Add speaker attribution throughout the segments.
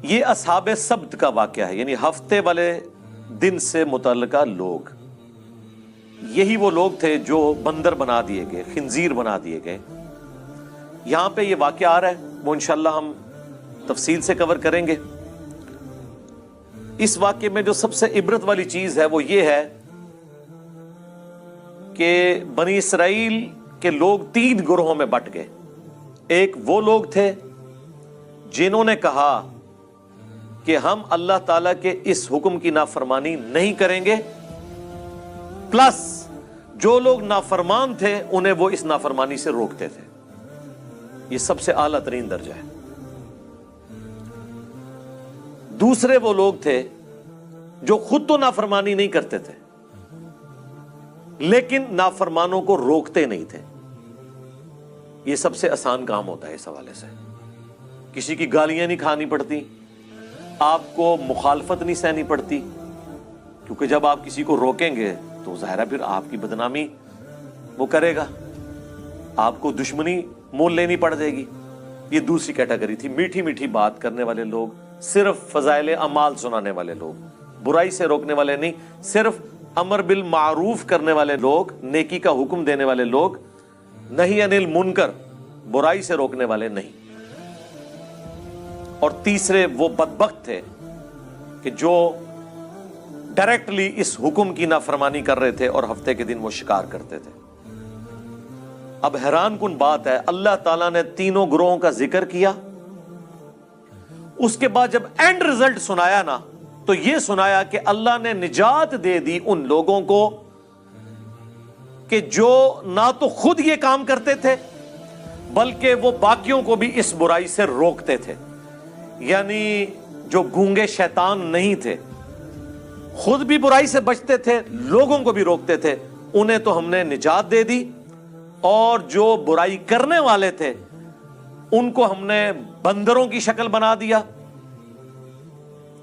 Speaker 1: یہ اصحاب سبت کا واقعہ ہے، یعنی ہفتے والے دن سے متعلقہ لوگ، یہی وہ لوگ تھے جو بندر بنا دیے گئے، خنزیر بنا دیے گئے۔ یہاں پہ یہ واقعہ آ رہا ہے، وہ انشاءاللہ ہم تفصیل سے کور کریں گے۔ اس واقعے میں جو سب سے عبرت والی چیز ہے وہ یہ ہے کہ بنی اسرائیل کے لوگ 3 گروہوں میں بٹ گئے۔ ایک وہ لوگ تھے جنہوں نے کہا کہ ہم اللہ تعالیٰ کے اس حکم کی نافرمانی نہیں کریں گے، پلس جو لوگ نافرمان تھے انہیں وہ اس نافرمانی سے روکتے تھے۔ یہ سب سے اعلیٰ ترین درجہ ہے۔ دوسرے وہ لوگ تھے جو خود تو نافرمانی نہیں کرتے تھے لیکن نافرمانوں کو روکتے نہیں تھے۔ یہ سب سے آسان کام ہوتا ہے اس حوالے سے، کسی کی گالیاں نہیں کھانی پڑتی، آپ کو مخالفت نہیں سہنی پڑتی، کیونکہ جب آپ کسی کو روکیں گے تو ظاہر ہے پھر آپ کی بدنامی وہ کرے گا، آپ کو دشمنی مول لینی پڑ جائے گی۔ یہ دوسری کیٹیگری تھی، میٹھی میٹھی بات کرنے والے لوگ، صرف فضائل اعمال سنانے والے لوگ، برائی سے روکنے والے نہیں، صرف امر بالمعروف کرنے والے لوگ، نیکی کا حکم دینے والے لوگ، نہی عن المنکر، برائی سے روکنے والے نہیں۔ اور تیسرے وہ بدبخت تھے کہ جو ڈائریکٹلی اس حکم کی نافرمانی کر رہے تھے اور ہفتے کے دن وہ شکار کرتے تھے۔ اب حیران کن بات ہے، اللہ تعالیٰ نے تینوں گروہوں کا ذکر کیا، اس کے بعد جب اینڈ رزلٹ سنایا نا تو یہ سنایا کہ اللہ نے نجات دے دی ان لوگوں کو کہ جو نہ تو خود یہ کام کرتے تھے بلکہ وہ باقیوں کو بھی اس برائی سے روکتے تھے۔ یعنی جو گونگے شیطان نہیں تھے، خود بھی برائی سے بچتے تھے، لوگوں کو بھی روکتے تھے، انہیں تو ہم نے نجات دے دی، اور جو برائی کرنے والے تھے ان کو ہم نے بندروں کی شکل بنا دیا۔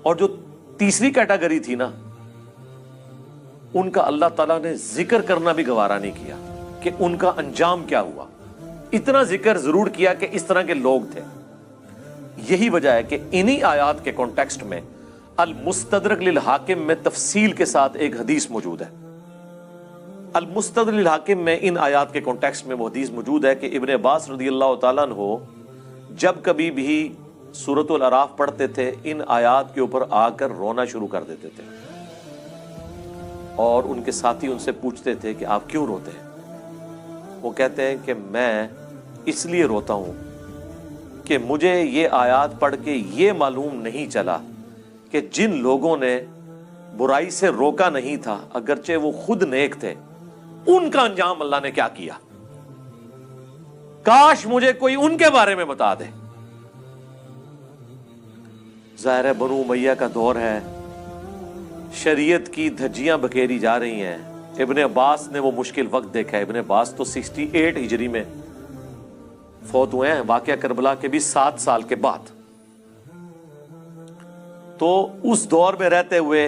Speaker 1: اور جو تیسری کیٹیگری تھی نا، ان کا اللہ تعالیٰ نے ذکر کرنا بھی گوارا نہیں کیا کہ ان کا انجام کیا ہوا۔ اتنا ذکر ضرور کیا کہ اس طرح کے لوگ تھے۔ یہی وجہ ہے کہ انہی آیات کے کانٹیکسٹ میں المستدرک للحاکم میں تفصیل کے ساتھ ایک حدیث موجود ہے۔ المستدرک للحاکم میں ان آیات کے کانٹیکسٹ میں وہ حدیث موجود ہے کہ ابن عباس رضی اللہ تعالیٰ عنہ جب کبھی بھی سورۃ الاعراف پڑھتے تھے ان آیات کے اوپر آ کر رونا شروع کر دیتے تھے، اور ان کے ساتھی ان سے پوچھتے تھے کہ آپ کیوں روتے ہیں؟ وہ کہتے ہیں کہ میں اس لیے روتا ہوں کہ مجھے یہ آیات پڑھ کے یہ معلوم نہیں چلا کہ جن لوگوں نے برائی سے روکا نہیں تھا اگرچہ وہ خود نیک تھے، ان کا انجام اللہ نے کیا کیا۔ کاش مجھے کوئی ان کے بارے میں بتا دے۔ ظاہر ہے بنو امیہ کا دور ہے، شریعت کی دھجیاں بکھیری جا رہی ہیں۔ ابن عباس نے وہ مشکل وقت دیکھا ہے۔ ابن عباس تو 68 ہجری میں فوت ہوئے ہیں، واقعہ کربلا کے بھی 7 سال کے بعد۔ تو اس دور میں رہتے ہوئے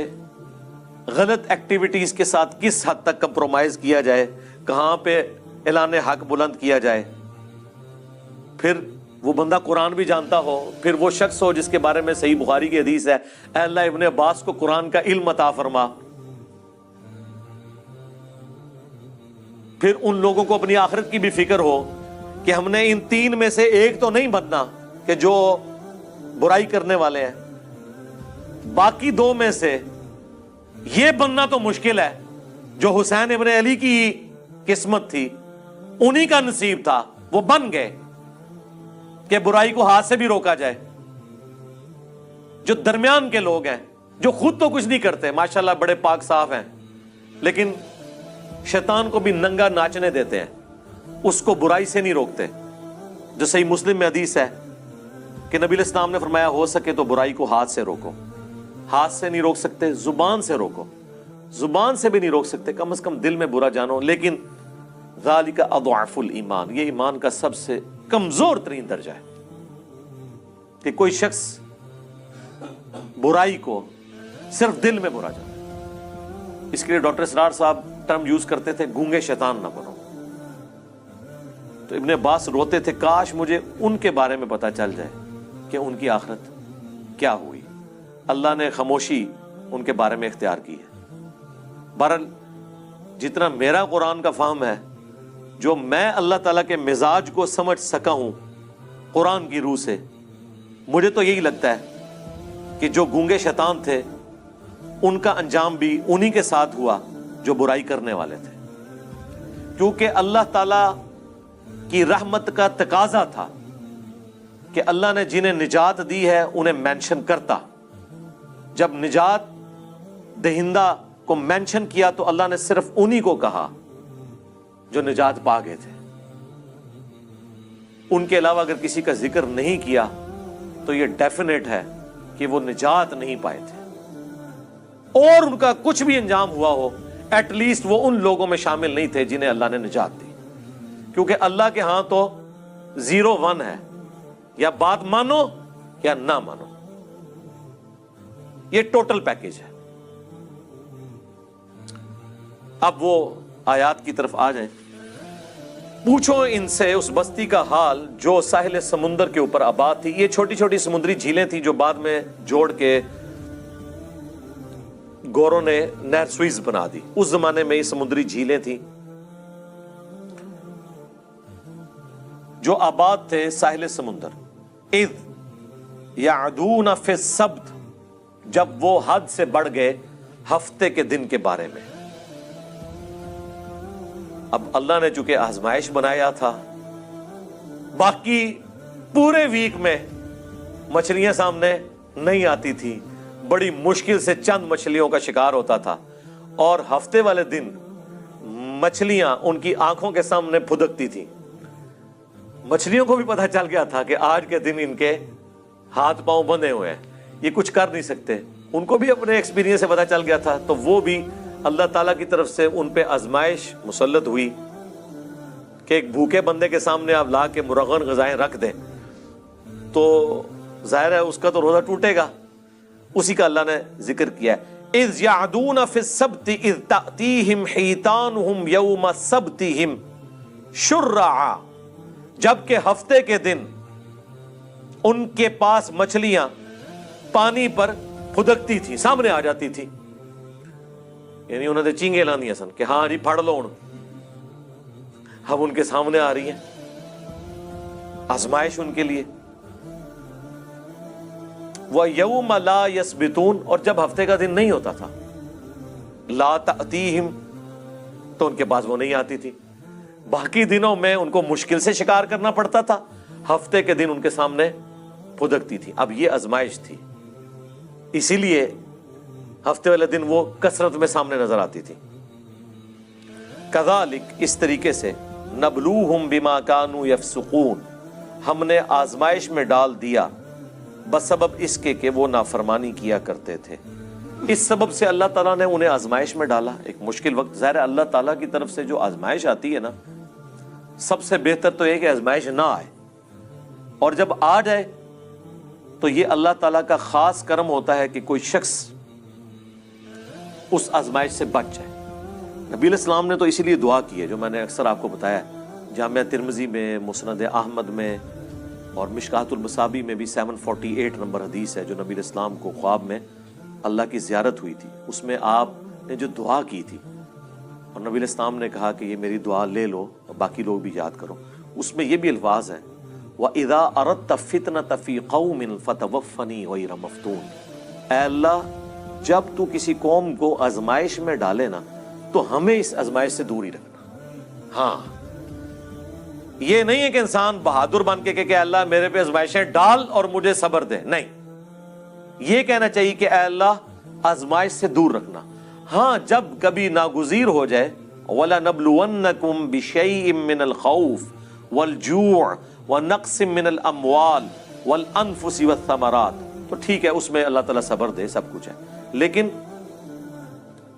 Speaker 1: غلط ایکٹیویٹیز کے ساتھ کس حد تک کمپرومائز کیا جائے، کہاں پہ اعلان حق بلند کیا جائے، پھر وہ بندہ قرآن بھی جانتا ہو، پھر وہ شخص ہو جس کے بارے میں صحیح بخاری کی حدیث ہے، اے اللہ ابن عباس کو قرآن کا علم عطا فرما۔ پھر ان لوگوں کو اپنی آخرت کی بھی فکر ہو کہ ہم نے ان 3 میں سے ایک تو نہیں بننا کہ جو برائی کرنے والے ہیں، باقی 2 میں سے یہ بننا تو مشکل ہے۔ جو حسین ابن علی کی قسمت تھی، انہی کا نصیب تھا، وہ بن گئے کہ برائی کو ہاتھ سے بھی روکا جائے۔ جو درمیان کے لوگ ہیں، جو خود تو کچھ نہیں کرتے، ماشاءاللہ بڑے پاک صاف ہیں، لیکن شیطان کو بھی ننگا ناچنے دیتے ہیں، اس کو برائی سے نہیں روکتے۔ جو صحیح مسلم میں حدیث ہے کہ نبی علیہ السلام نے فرمایا ہو سکے تو برائی کو ہاتھ سے روکو۔ ہاتھ سے نہیں روک سکتے، زبان سے روکو۔ زبان سے بھی نہیں روک سکتے، کم از کم دل میں برا جانو، لیکن ذالک اضعف الایمان، یہ ایمان کا سب سے کمزور ترین درجہ ہے کہ کوئی شخص برائی کو صرف دل میں برا جانا۔ اس کے لیے ڈاکٹر اسرار صاحب ٹرم یوز کرتے تھے، گونگے شیطان نہ بنو۔ تو ابن عباس روتے تھے، کاش مجھے ان کے بارے میں پتا چل جائے کہ ان کی آخرت کیا ہوئی؟ اللہ نے خاموشی ان کے بارے میں اختیار کی ہے۔ بہرحال جتنا میرا قرآن کا فہم ہے، جو میں اللہ تعالیٰ کے مزاج کو سمجھ سکا ہوں قرآن کی روح سے، مجھے تو یہی لگتا ہے کہ جو گونگے شیطان تھے ان کا انجام بھی انہی کے ساتھ ہوا جو برائی کرنے والے تھے، کیونکہ اللہ تعالیٰ کی رحمت کا تقاضا تھا کہ اللہ نے جنہیں نجات دی ہے انہیں مینشن کرتا۔ جب نجات دہندہ کو مینشن کیا تو اللہ نے صرف انہی کو کہا جو نجات پا گئے تھے، ان کے علاوہ اگر کسی کا ذکر نہیں کیا تو یہ ڈیفینیٹ ہے کہ وہ نجات نہیں پائے تھے، اور ان کا کچھ بھی انجام ہوا ہو ایٹ لیسٹ وہ ان لوگوں میں شامل نہیں تھے جنہیں اللہ نے نجات دی، کیونکہ اللہ کے ہاں تو 0-1 ہے، یا بات مانو یا نہ مانو، یہ ٹوٹل پیکج ہے۔ اب وہ آیات کی طرف آ جائیں۔ پوچھو ان سے اس بستی کا حال جو ساحل سمندر کے اوپر آباد تھی۔ یہ چھوٹی چھوٹی سمندری جھیلیں تھیں جو بعد میں جوڑ کے گوروں نے نہر سوئز بنا دی۔ اس زمانے میں یہ سمندری جھیلیں تھیں جو آباد تھے ساحل سمندر۔ اذ یعدون فی السبت، جب وہ حد سے بڑھ گئے ہفتے کے دن کے بارے میں۔ اب اللہ نے چونکہ آزمائش بنایا تھا، باقی پورے ویک میں مچھلیاں سامنے نہیں آتی تھی، بڑی مشکل سے چند مچھلیوں کا شکار ہوتا تھا، اور ہفتے والے دن مچھلیاں ان کی آنکھوں کے سامنے پھدکتی تھیں۔ مچھلیوں کو بھی پتہ چل گیا تھا کہ آج کے دن ان کے ہاتھ پاؤں بندھے ہوئے ہیں، یہ کچھ کر نہیں سکتے۔ ان کو بھی اپنے ایکسپیرینس سے پتہ چل گیا تھا، تو وہ بھی اللہ تعالیٰ کی طرف سے ان پہ آزمائش مسلط ہوئی کہ ایک بھوکے بندے کے سامنے آپ لا کے مرغن غذائیں رکھ دیں تو ظاہر ہے اس کا تو روزہ ٹوٹے گا۔ اسی کا اللہ نے ذکر کیا ہے، اذ یعدون فی السبت اذ تأتیہم حیتانہم یوم سبتہم شرعا، جبکہ ہفتے کے دن ان کے پاس مچھلیاں پانی پر پھدکتی تھی، سامنے آ جاتی تھی، یعنی انہوں نے چینگے لاندیاں سن کہ ہاں جی پھڑ لو ہن، اب ان کے سامنے آ رہی ہیں آزمائش ان کے لیے۔ وَيَوْمَ لَا يَسْبِتُونَ، اور جب ہفتے کا دن نہیں ہوتا تھا، لا تأتیہم، تو ان کے پاس وہ نہیں آتی تھی۔ باقی دنوں میں ان کو مشکل سے شکار کرنا پڑتا تھا، ہفتے کے دن ان کے سامنے پھدکتی تھی۔ اب یہ آزمائش تھی، اسی لیے ہفتے والے دن وہ کثرت میں سامنے نظر آتی تھی۔ کذالک، اس طریقے سے، نبلوہم بما کانوا یفسقون، ہم نے آزمائش میں ڈال دیا بسبب اس کے کہ وہ نافرمانی کیا کرتے تھے۔ اس سبب سے اللہ تعالیٰ نے انہیں آزمائش میں ڈالا، ایک مشکل وقت۔ ظاہر ہے اللہ تعالیٰ کی طرف سے جو آزمائش آتی ہے نا، سب سے بہتر تو یہ کہ آزمائش نہ آئے، اور جب آ جائے تو یہ اللہ تعالیٰ کا خاص کرم ہوتا ہے کہ کوئی شخص اس آزمائش سے بچ جائے۔ نبی علیہ السلام نے تو اسی لیے دعا کی ہے، جو میں نے اکثر آپ کو بتایا ہے، جامعہ ترمذی میں، مسند احمد میں، اور مشکاۃ المصابیح میں بھی 748 نمبر حدیث ہے، جو نبی علیہ السلام کو خواب میں اللہ کی زیارت ہوئی تھی، اس میں آپ نے جو دعا کی تھی، اور نبی علیہ السلام نے کہا کہ یہ میری دعا لے لو اور باقی لوگ بھی یاد کرو، اس میں یہ بھی الفاظ ہیں، وَإِذَا أَرَدْتَ فِتْنَةَ فِي قَوْمٍ فَتَوَفَّنِي غَيْرَ مَفْتُونٍ، اے اللہ جب تو کسی قوم کو آزمائش میں ڈالے نا تو ہمیں اس آزمائش سے دور ہی رکھنا۔ ہاں، یہ نہیں ہے کہ انسان بہادر بن کے کہ اللہ میرے پہ آزمائشیں ڈال اور مجھے صبر دے، نہیں، یہ کہنا چاہیے کہ اے اللہ آزمائش سے دور رکھنا۔ ہاں، جب کبھی ناگزیر ہو جائے، وَلَنَبْلُوَنَّكُمْ بِشَيْءٍ مِّنَ الْخَوْفِ وَالْجُوعِ وَنَقْصٍ مِّنَ الْأَمْوَالِ وَالْأَنفُسِ وَالثَّمَرَاتِ، تو ٹھیک ہے، اس میں اللہ تعالیٰ صبر دے، سب کچھ ہے، لیکن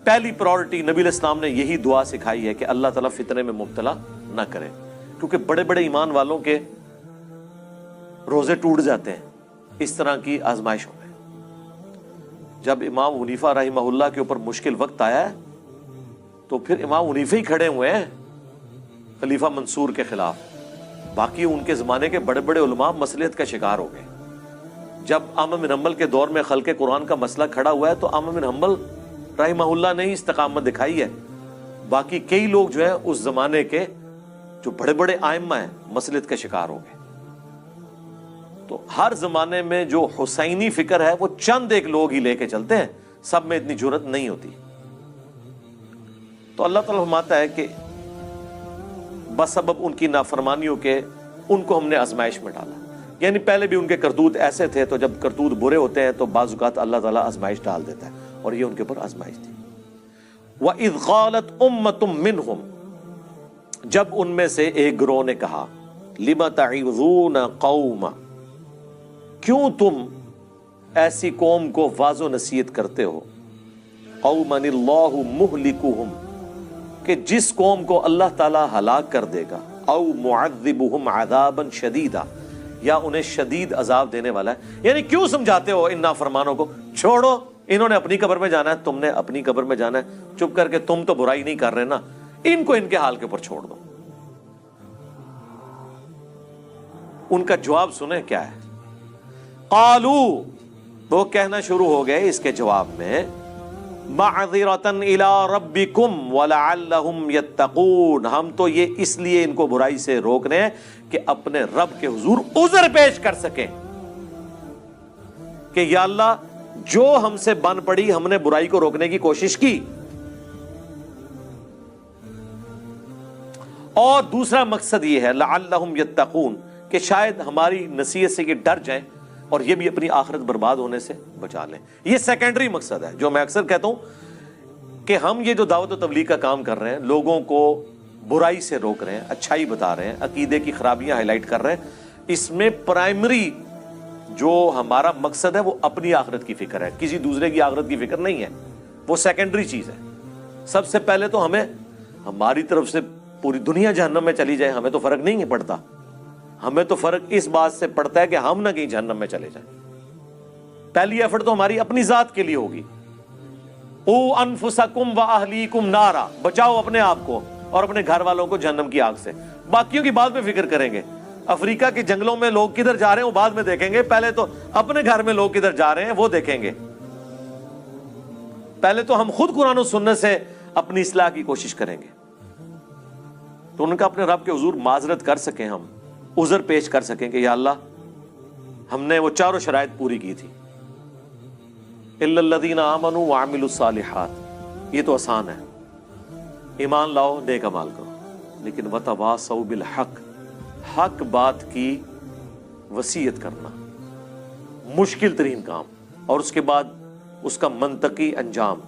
Speaker 1: پہلی پرائورٹی نبی علیہ السلام نے یہی دعا سکھائی ہے کہ اللہ تعالیٰ فتنے میں مبتلا نہ کرے، کیونکہ بڑے بڑے ایمان والوں کے روزے ٹوٹ جاتے ہیں اس طرح کی آزمائشوں میں۔ جب امام حنیفہ رحمہ اللہ کے اوپر مشکل وقت آیا ہے تو پھر امام حنیفہ ہی کھڑے ہوئے ہیں خلیفہ منصور کے خلاف، باقی ان کے زمانے کے بڑے بڑے علماء مصلحت کا شکار ہو گئے۔ جب احمد بن حنبل کے دور میں خلق قرآن کا مسئلہ کھڑا ہوا ہے تو احمد بن حنبل رحمہ اللہ نے ہی استقامت دکھائی ہے، باقی کئی لوگ جو ہیں اس زمانے کے جو بڑے بڑے ائمہ ہیں مسلط کے شکار ہو گئے۔ تو ہر زمانے میں جو حسینی فکر ہے وہ چند ایک لوگ ہی لے کے چلتے ہیں، سب میں اتنی جرأت نہیں ہوتی۔ تو اللہ تعالیٰ فرماتا ہے کہ بسبب ان کی نافرمانیوں کے ان کو ہم نے آزمائش میں ڈالا، یعنی پہلے بھی ان کے کرتوت ایسے تھے، تو جب کرتوت برے ہوتے ہیں تو بعض اوقات اللہ تعالیٰ آزمائش ڈال دیتا ہے، اور یہ ان کے اوپر آزمائش تھی۔ وَإِذْ قَالَتْ أُمَّةٌ مِّنْهُمْ، جب ان میں سے ایک گروہ نے کہا، لِمَ تَعِظُونَ قَوْمًا، کیوں تم ایسی قوم کو واعظ و نصیحت کرتے ہو، قَوْمًا اللَّهُ مُهْلِكُهُمْ، کہ جس قوم کو اللہ تعالیٰ ہلاک کر دے گا، او معذبہم عذابا شدیدا، یا انہیں شدید عذاب دینے والا ہے۔ یعنی کیوں سمجھاتے ہو ان نافرمانوں کو، چھوڑو، انہوں نے اپنی قبر میں جانا ہے، تم نے اپنی قبر میں جانا ہے، چپ کر کے تم تو برائی نہیں کر رہے نا، ان کو ان کے حال کے اوپر چھوڑ دو۔ ان کا جواب سنیں کیا ہے، قالو، وہ کہنا شروع ہو گئے اس کے جواب میں، معذرتن الی ربکم ولعلہم یتقون، ہم تو یہ اس لیے ان کو برائی سے روکنے ہیں کہ اپنے رب کے حضور عذر پیش کر سکیں کہ یا اللہ جو ہم سے بن پڑی، ہم نے برائی کو روکنے کی کوشش کی۔ اور دوسرا مقصد یہ ہے لعلہم یتقون، کہ شاید ہماری نصیحت سے یہ ڈر جائیں اور یہ بھی اپنی آخرت برباد ہونے سے بچا لیں۔ یہ سیکنڈری مقصد ہے جو میں اکثر کہتا ہوں کہ ہم یہ جو دعوت و تبلیغ کا کام کر رہے ہیں، لوگوں کو برائی سے روک رہے ہیں، اچھائی بتا رہے ہیں، عقیدے کی خرابیاں ہائی لائٹ کر رہے ہیں، اس میں پرائمری جو ہمارا مقصد ہے وہ اپنی آخرت کی فکر ہے، کسی دوسرے کی آخرت کی فکر نہیں ہے، وہ سیکنڈری چیز ہے۔ سب سے پہلے تو ہمیں ہماری طرف سے پوری دنیا جہنم میں چلی جائے ہمیں تو فرق نہیں پڑتا، ہمیں تو فرق اس بات سے پڑتا ہے کہ ہم نہ کہیں جہنم میں چلے جائیں۔ پہلی ایفرٹ تو ہماری اپنی ذات کے لیے ہوگی، او انفسکم واہلیکم نارا، بچاؤ اپنے آپ کو اور اپنے گھر والوں کو جہنم کی آگ سے، باقیوں کی بعد میں فکر کریں گے۔ افریقہ کے جنگلوں میں لوگ کدھر جا رہے ہیں وہ بعد میں دیکھیں گے، پہلے تو اپنے گھر میں لوگ کدھر جا رہے ہیں وہ دیکھیں گے۔ پہلے تو ہم خود قرآن و سنت سے اپنی اصلاح کی کوشش کریں گے، تو ان کا اپنے رب کے حضور معذرت کر سکیں، ہم عذر پیش کر سکیں کہ یا اللہ ہم نے وہ چاروں شرائط پوری کی تھی، الا الذین آمنوا وعملوا الصالحات، یہ تو آسان ہے، ایمان لاؤ نیک اعمال کرو، لیکن وتواصوا بالحق، حق بات کی وصیت کرنا مشکل ترین کام، اور اس کے بعد اس کا منطقی انجام،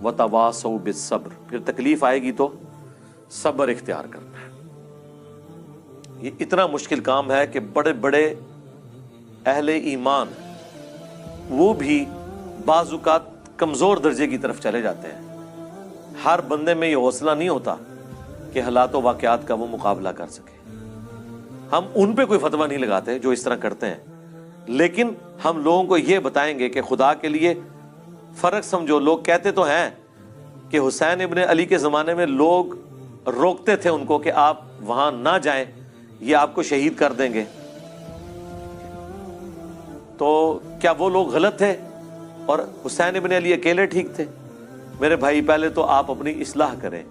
Speaker 1: وتواصوا بالصبر، پھر تکلیف آئے گی تو صبر اختیار کرنا ہے۔ یہ اتنا مشکل کام ہے کہ بڑے بڑے اہل ایمان وہ بھی بعض اوقات کمزور درجے کی طرف چلے جاتے ہیں۔ ہر بندے میں یہ حوصلہ نہیں ہوتا کہ حالات و واقعات کا وہ مقابلہ کر سکے۔ ہم ان پہ کوئی فتویٰ نہیں لگاتے جو اس طرح کرتے ہیں، لیکن ہم لوگوں کو یہ بتائیں گے کہ خدا کے لیے فرق سمجھو۔ لوگ کہتے تو ہیں کہ حسین ابن علی کے زمانے میں لوگ روکتے تھے ان کو کہ آپ وہاں نہ جائیں، یہ آپ کو شہید کر دیں گے، تو کیا وہ لوگ غلط تھے اور حسین ابن علی اکیلے ٹھیک تھے؟ میرے بھائی پہلے تو آپ اپنی اصلاح کریں۔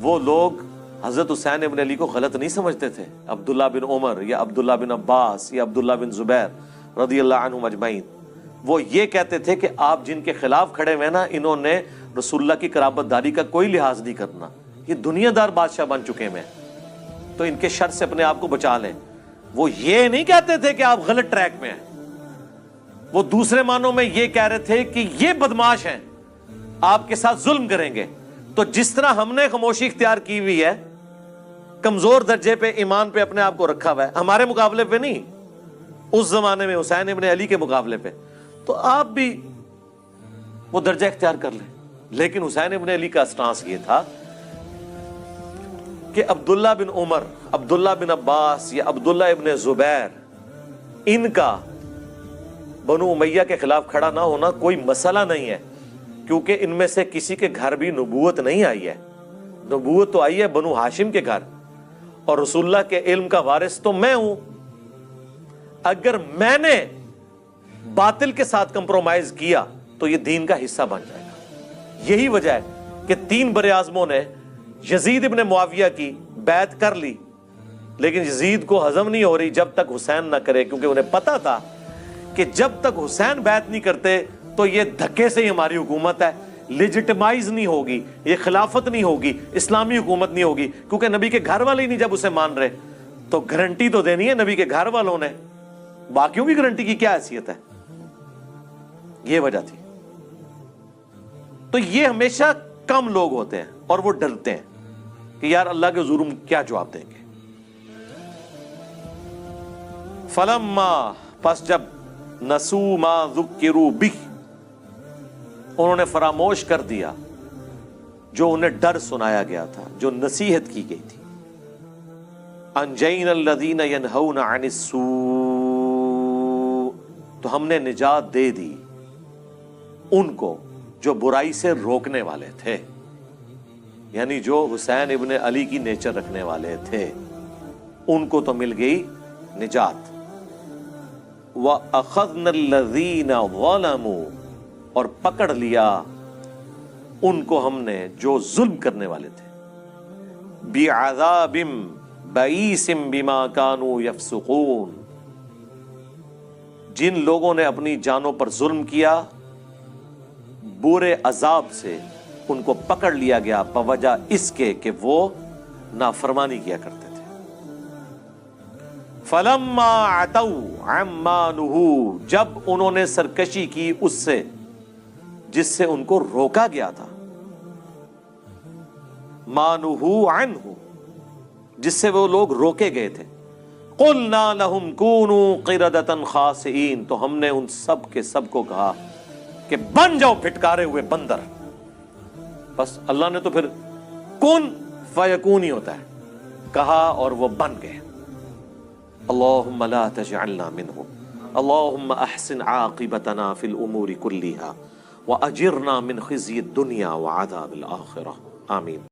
Speaker 1: وہ لوگ حضرت حسین ابن علی کو غلط نہیں سمجھتے تھے، عبداللہ بن عمر یا عبداللہ بن عباس یا عبداللہ بن زبیر رضی اللہ عنہم اجمعین، وہ یہ کہتے تھے کہ آپ جن کے خلاف کھڑے ہوئے نا، انہوں نے رسول اللہ کی قرابت داری کا کوئی لحاظ نہیں کرنا، یہ دنیا دار بادشاہ بن چکے ہیں، تو ان کے شر سے اپنے آپ کو بچا لیں۔ وہ یہ نہیں کہتے تھے کہ آپ غلط ٹریک میں ہیں، وہ دوسرے معنوں میں یہ کہہ رہے تھے کہ یہ بدماش ہیں، آپ کے ساتھ ظلم کریں گے۔ تو جس طرح ہم نے خاموشی اختیار کی ہوئی ہے، کمزور درجے پہ ایمان پہ اپنے آپ کو رکھا ہوا ہے، ہمارے مقابلے پہ نہیں، اس زمانے میں حسین ابن علی کے مقابلے پہ، تو آپ بھی وہ درجہ اختیار کر لیں۔ لیکن حسین ابن علی کا اسٹانس یہ تھا کہ عبداللہ بن عمر، عبداللہ بن عباس یا عبداللہ ابن زبیر، ان کا بنو امیہ کے خلاف کھڑا نہ ہونا کوئی مسئلہ نہیں ہے، کیونکہ ان میں سے کسی کے گھر بھی نبوت نہیں آئی ہے، نبوت تو آئی ہے بنو ہاشم کے گھر، اور رسول اللہ کے علم کا وارث تو میں ہوں۔ اگر میں نے باطل کے ساتھ کمپرومائز کیا تو یہ دین کا حصہ بن جائے گا۔ یہی وجہ ہے کہ 3 بر اعظموں نے یزید ابن معاویہ کی بیعت کر لی، لیکن یزید کو ہضم نہیں ہو رہی جب تک حسین نہ کرے، کیونکہ انہیں پتا تھا کہ جب تک حسین بیعت نہیں کرتے تو یہ دھکے سے ہی ہماری حکومت ہے، لیجٹمائز نہیں ہوگی، یہ خلافت نہیں ہوگی، اسلامی حکومت نہیں ہوگی، کیونکہ نبی کے گھر والے ہی نہیں جب اسے مان رہے تو گارنٹی تو دینی ہے نبی کے گھر والوں نے، باقیوں کی گارنٹی کی کیا حیثیت ہے؟ یہ وجہ تھی۔ تو یہ ہمیشہ کم لوگ ہوتے ہیں اور وہ ڈرتے ہیں کہ یار اللہ کے حضور ہم کیا جواب دیں گے۔ فلما، پس جب نسو ما ذکروا بہ، انہوں نے فراموش کر دیا جو انہیں ڈر سنایا گیا تھا، جو نصیحت کی گئی تھی، انجینا الذین ینہون عن السوء، تو ہم نے نجات دے دی ان کو جو برائی سے روکنے والے تھے، یعنی جو حسین ابن علی کی نیچر رکھنے والے تھے ان کو تو مل گئی نجات۔ وَأَخَذْنَا الَّذِينَ ظَلَمُوا، اور پکڑ لیا ان کو ہم نے جو ظلم کرنے والے تھے، بِعَذَابٍ بَئِيسٍ بِمَا كَانُوا يَفْسُقُونَ، جن لوگوں نے اپنی جانوں پر ظلم کیا برے عذاب سے ان کو پکڑ لیا گیا بوجہ اس کے کہ وہ نافرمانی کیا کرتے تھے۔ فَلَمَّا عَتَوْا عَمَّا نُهُوا، جب انہوں نے سرکشی کی اس سے جس سے ان کو روکا گیا تھا، مَا نُهُوا عَنْهُ، جس سے وہ لوگ روکے گئے تھے، قُلْنَا لَهُمْ كُونُوا قِرَدَةً خَاسِئِينَ، تو ہم نے ان سب کے سب کو کہا کہ بن جاؤ پھٹکارے ہوئے بندر۔ بس اللہ نے تو پھر کن فیکون ہی ہوتا ہے، کہا اور وہ بن گئے۔ اللہم لا تجعلنا منہم، اللہم احسن عاقبتنا فی الامور کلیہا واجرنا من خزی الدنیا وعذاب الآخرہ، آمین۔